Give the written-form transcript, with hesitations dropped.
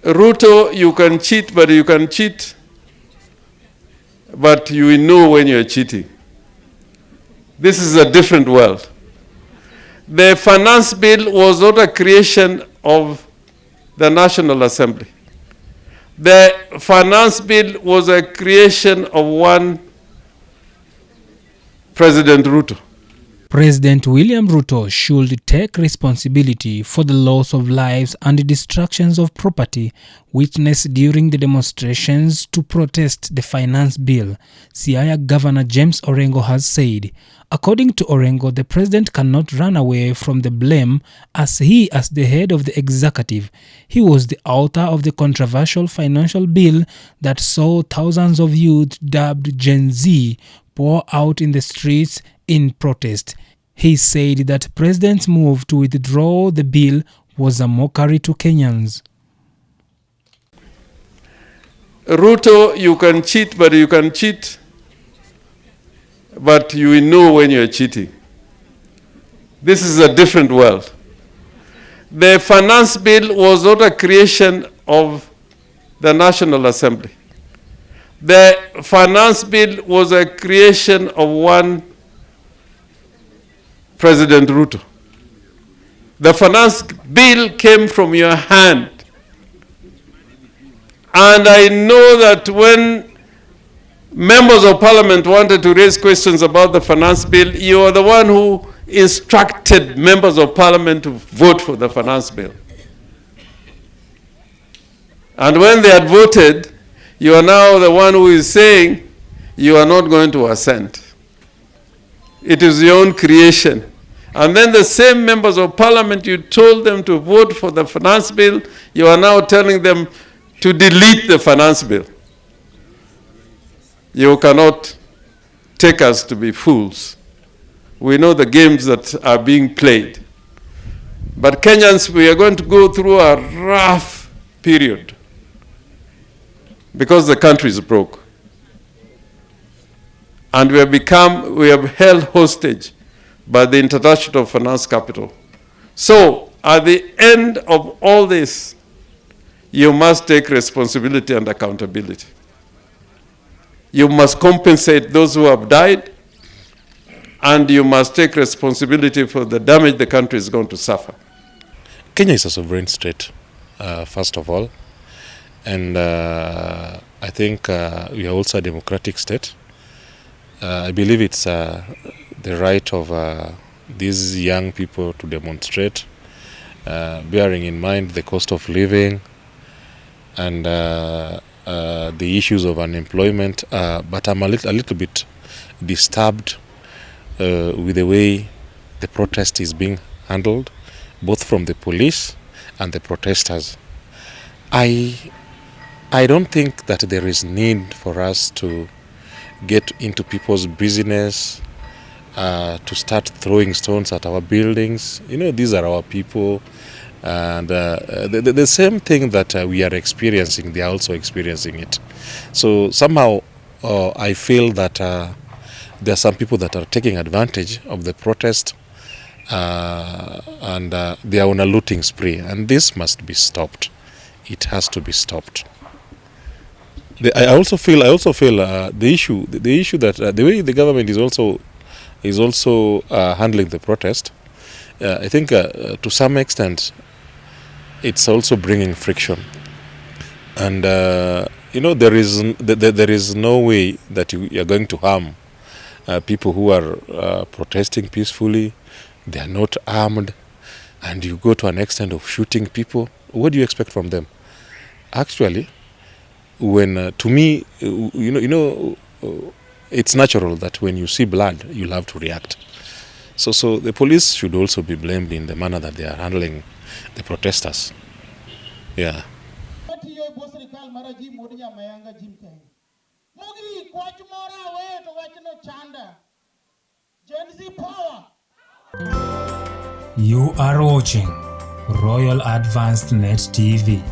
Ruto, you can cheat, but you will know when you're cheating. This is a different world. The finance bill was not a creation of the National Assembly. The finance bill was a creation of one President Ruto. President William Ruto should take responsibility for the loss of lives and the destructions of property witnessed during the demonstrations to protest the finance bill, Siaya Governor James Orengo has said. According to Orengo, the president cannot run away from the blame as the head of the executive, he was the author of the controversial financial bill that saw thousands of youth dubbed Gen Z pour out in the streets in protest. He said that President's move to withdraw the bill was a mockery to Kenyans. Ruto, you can cheat, but you will know when you're cheating. This is a different world. The finance bill was not a creation of the National Assembly. The finance bill was a creation of one President Ruto. The finance bill came from your hand. And I know that when members of parliament wanted to raise questions about the finance bill, you are the one who instructed members of parliament to vote for the finance bill. And when they had voted, you are now the one who is saying you are not going to assent. It is your own creation. And then the same members of parliament, you told them to vote for the finance bill, you are now telling them to delete the finance bill. You cannot take us to be fools. We know the games that are being played. But Kenyans, we are going to go through a rough period because the country is broke. And we have held hostage by the international finance capital. So, at the end of all this, you must take responsibility and accountability. You must compensate those who have died, and you must take responsibility for the damage the country is going to suffer. Kenya is a sovereign state, first of all. And I think we are also a democratic state. I believe it's the right of these young people to demonstrate, bearing in mind the cost of living and the issues of unemployment. But I'm a little bit disturbed with the way the protest is being handled, both from the police and the protesters. I don't think that there is need for us to get into people's business, to start throwing stones at our buildings. You know, these are our people. And the same thing that we are experiencing, they are also experiencing it. So somehow I feel that there are some people that are taking advantage of the protest and they are on a looting spree. And this must be stopped. It has to be stopped. I also feel the issue that the way the government is also handling the protest. I think to some extent it's also bringing friction, and you know, there is no way that you are going to harm people who are protesting peacefully. They are not armed, and you go to an extent of shooting people. What do you expect from them? Actually, when to me, you know, it's natural that when you see blood, you'll have to react. So the police should also be blamed in the manner that they are handling the protesters. Yeah. You are watching Royal Advanced Net TV.